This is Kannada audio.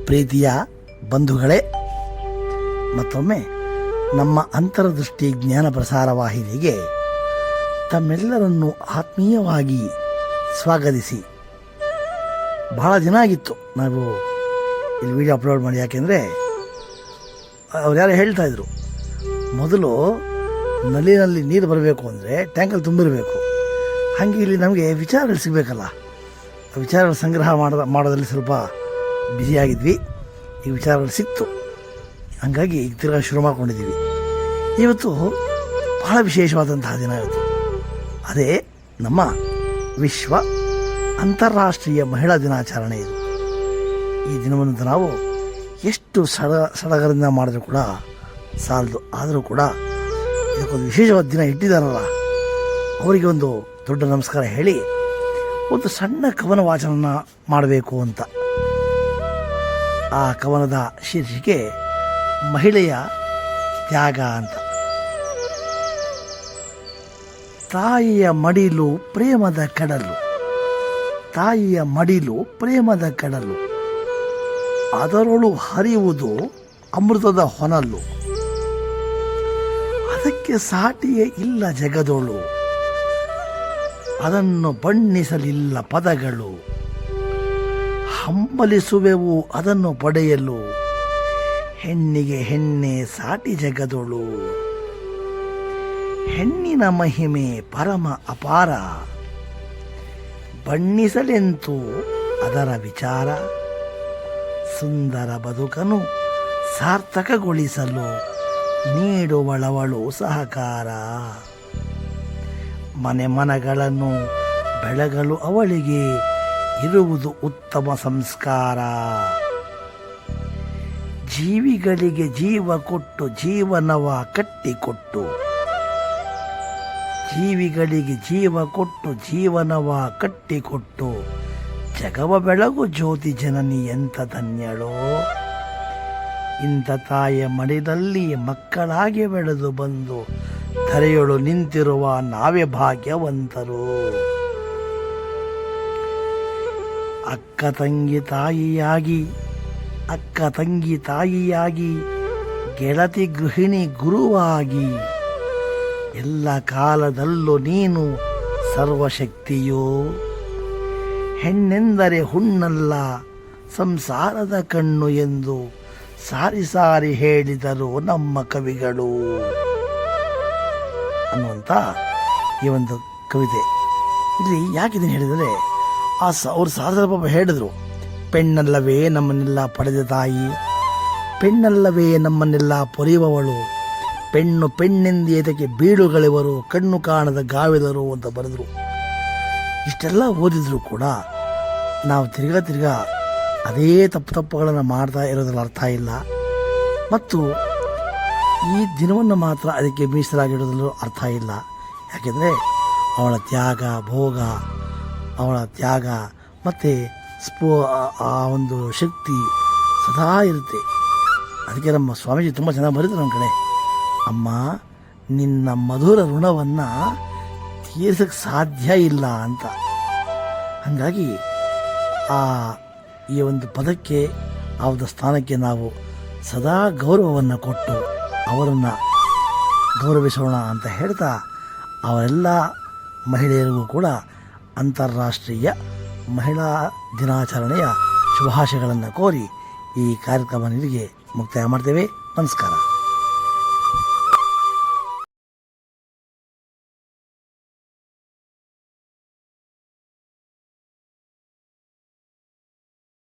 ಪ್ರೀತಿಯ ಬಂಧುಗಳೇ, ಮತ್ತೊಮ್ಮೆ ನಮ್ಮ ಅಂತರದೃಷ್ಟಿ ಜ್ಞಾನ ಪ್ರಸಾರ ವಾಹಿನಿಗೆ ತಮ್ಮೆಲ್ಲರನ್ನು ಆತ್ಮೀಯವಾಗಿ ಸ್ವಾಗತಿಸಿ. ಬಹಳ ದಿನ ಆಗಿತ್ತು ನಾವು ಇಲ್ಲಿ ವಿಡಿಯೋ ಅಪ್ಲೋಡ್ ಮಾಡಿ. ಯಾಕೆಂದರೆ ಅವ್ರು ಯಾರು ಹೇಳ್ತಾಯಿದ್ರು, ಮೊದಲು ನಲ್ಲಿನಲ್ಲಿ ನೀರು ಬರಬೇಕು ಅಂದರೆ ಟ್ಯಾಂಕಲ್ಲಿ ತುಂಬಿರಬೇಕು. ಹಾಗೆ ಇಲ್ಲಿ ನಮಗೆ ವಿಚಾರಗಳು ಸಿಗಬೇಕಲ್ಲ, ವಿಚಾರಗಳ ಸಂಗ್ರಹ ಮಾಡೋದ್ರಲ್ಲಿ ಸ್ವಲ್ಪ ಬ್ಯುಸಿಯಾಗಿದ್ವಿ. ಈ ವಿಚಾರಗಳು ಸಿಕ್ತು, ಹಾಗಾಗಿ ಈಗ ತಿರ್ಗಾ ಶುರು ಮಾಡ್ಕೊಂಡಿದ್ದೀವಿ. ಇವತ್ತು ಬಹಳ ವಿಶೇಷವಾದಂತಹ ದಿನ ಇವತ್ತು. ಅದೇ ನಮ್ಮ ವಿಶ್ವ ಅಂತಾರಾಷ್ಟ್ರೀಯ ಮಹಿಳಾ ದಿನಾಚರಣೆ. ಇದು ಈ ದಿನವನ್ನು ನಾವು ಎಷ್ಟು ಸಡಗರದಿಂದ ಮಾಡಿದ್ರೂ ಕೂಡ ಸಾಲದು. ಆದರೂ ಕೂಡ ಇದಕ್ಕೊಂದು ವಿಶೇಷವಾದ ದಿನ ಇಟ್ಟಿದ್ದಾರಲ್ಲ, ಅವರಿಗೆ ಒಂದು ದೊಡ್ಡ ನಮಸ್ಕಾರ ಹೇಳಿ ಒಂದು ಸಣ್ಣ ಕವನ ವಾಚನ ಮಾಡಬೇಕು ಅಂತ. ಆ ಕವನದ ಶೀರ್ಷಿಕೆ ಮಹಿಳೆಯ ತ್ಯಾಗ ಅಂತ. ತಾಯಿಯ ಮಡಿಲು ಪ್ರೇಮದ ಕಡಲು, ತಾಯಿಯ ಮಡಿಲು ಪ್ರೇಮದ ಕಡಲು, ಅದರೊಳು ಹರಿಯುವುದು ಅಮೃತದ ಹೊನಲು, ಅದಕ್ಕೆ ಸಾಟಿಯೇ ಇಲ್ಲ ಜಗದೊಳು, ಅದನ್ನು ಬಣ್ಣಿಸಲಿಲ್ಲ ಪದಗಳು, ಹಂಬಲಿಸುವೆವು ಅದನ್ನು ಪಡೆಯಲು, ಹೆಣ್ಣಿಗೆ ಹೆಣ್ಣೆ ಸಾಟಿ ಜಗದೊಳು, ಹೆಣ್ಣಿನ ಮಹಿಮೆ ಪರಮ ಅಪಾರ, ಬಣ್ಣಿಸಲೆಂತು ಅದರ ವಿಚಾರ, ಸುಂದರ ಬದುಕನ್ನು ಸಾರ್ಥಕಗೊಳಿಸಲು ನೀಡುವಳವಳು ಸಹಕಾರ, ಮನೆಮನಗಳನ್ನು ಬೆಳಗಲು ಅವಳಿಗೆ ಇರುವುದು ಉತ್ತಮ ಸಂಸ್ಕಾರ, ಜೀವಿಗಳಿಗೆ ಜೀವ ಕೊಟ್ಟು ಜೀವನವ ಕಟ್ಟಿಕೊಟ್ಟು, ಜೀವಿಗಳಿಗೆ ಜೀವ ಕೊಟ್ಟು ಜೀವನವ ಕಟ್ಟಿಕೊಟ್ಟು, ಜಗವ ಬೆಳಗು ಜ್ಯೋತಿ ಜನನಿ ಎಂಥ ಧನ್ಯಳೋ, ಇಂಥ ತಾಯಿಯ ಮಡಿಲಲ್ಲಿ ಮಕ್ಕಳಾಗಿ ಬೆಳೆದು ಬಂದು ಧರೆಯೊಳು ನಿಂತಿರುವ ನಾವೇ ಭಾಗ್ಯವಂತರು. ಅಕ್ಕ ತಂಗಿ ತಾಯಿಯಾಗಿ ಗೆಳತಿ ಗೃಹಿಣಿ ಗುರುವಾಗಿ, ಎಲ್ಲ ಕಾಲದಲ್ಲೂ ನೀನು ಸರ್ವಶಕ್ತಿಯೋ, ಹೆಣ್ಣೆಂದರೆ ಹುಣ್ಣಲ್ಲ ಸಂಸಾರದ ಕಣ್ಣು ಎಂದು ಸಾರಿ ಸಾರಿ ಹೇಳಿದರು ನಮ್ಮ ಕವಿಗಳು ಅನ್ನುವಂಥ ಈ ಒಂದು ಕವಿತೆ. ಇಲ್ಲಿ ಯಾಕಿದನ್ನು ಹೇಳಿದರೆ, ಅವ್ರು ಸಾಧಾರಣ ಹೇಳಿದರು, ಪೆಣ್ಣಲ್ಲವೇ ನಮ್ಮನ್ನೆಲ್ಲ ಪಡೆದ ತಾಯಿ, ಪೆಣ್ಣಲ್ಲವೇ ನಮ್ಮನ್ನೆಲ್ಲ ಪೊರೆಯುವವಳು, ಪೆಣ್ಣು ಪೆಣ್ಣೆಂದೇತಕ್ಕೆ ಬೀಳುಗಳಿವರು, ಕಣ್ಣು ಕಾಣದ ಗಾವಿದರು ಅಂತ ಬರೆದರು. ಇಷ್ಟೆಲ್ಲ ಓದಿದ್ರು ಕೂಡ ನಾವು ತಿರ್ಗಾ ಅದೇ ತಪ್ಪುಗಳನ್ನು ಮಾಡ್ತಾ ಇರೋದ್ರಲ್ಲಿ ಅರ್ಥ ಇಲ್ಲ. ಮತ್ತು ಈ ದಿನವನ್ನು ಮಾತ್ರ ಅದಕ್ಕೆ ಮೀಸಲಾಗಿಡೋದ್ರಲ್ಲೂ ಅರ್ಥ ಇಲ್ಲ. ಯಾಕೆಂದರೆ ಅವಳ ತ್ಯಾಗ ಭೋಗ, ಅವಳ ತ್ಯಾಗ ಮತ್ತು ಆ ಒಂದು ಶಕ್ತಿ ಸದಾ ಇರುತ್ತೆ. ಅದಕ್ಕೆ ನಮ್ಮ ಸ್ವಾಮೀಜಿ ತುಂಬ ಚೆನ್ನಾಗಿ ಬರೀತಾರೆ ನಮ್ಮ ಕಡೆ, ಅಮ್ಮ ನಿನ್ನ ಮಧುರ ಋಣವನ್ನು ತೀರಿಸಕ್ಕೆ ಸಾಧ್ಯ ಇಲ್ಲ ಅಂತ. ಹಾಗಾಗಿ ಈ ಒಂದು ಪದಕ್ಕೆ, ಆ ಒಂದು ಸ್ಥಾನಕ್ಕೆ ನಾವು ಸದಾ ಗೌರವವನ್ನು ಕೊಟ್ಟು ಅವರನ್ನು ಗೌರವಿಸೋಣ ಅಂತ ಹೇಳ್ತಾ, ಅವರೆಲ್ಲ ಮಹಿಳೆಯರಿಗೂ ಕೂಡ ಅಂತಾರಾಷ್ಟ್ರೀಯ ಮಹಿಳಾ ದಿನಾಚರಣೆಯ ಶುಭಾಶಯಗಳನ್ನು ಕೋರಿ ಈ ಕಾರ್ಯಕ್ರಮ ನಿಮಗೆ ಮುಕ್ತಾಯ ಮಾಡ್ತೇವೆ. ನಮಸ್ಕಾರ.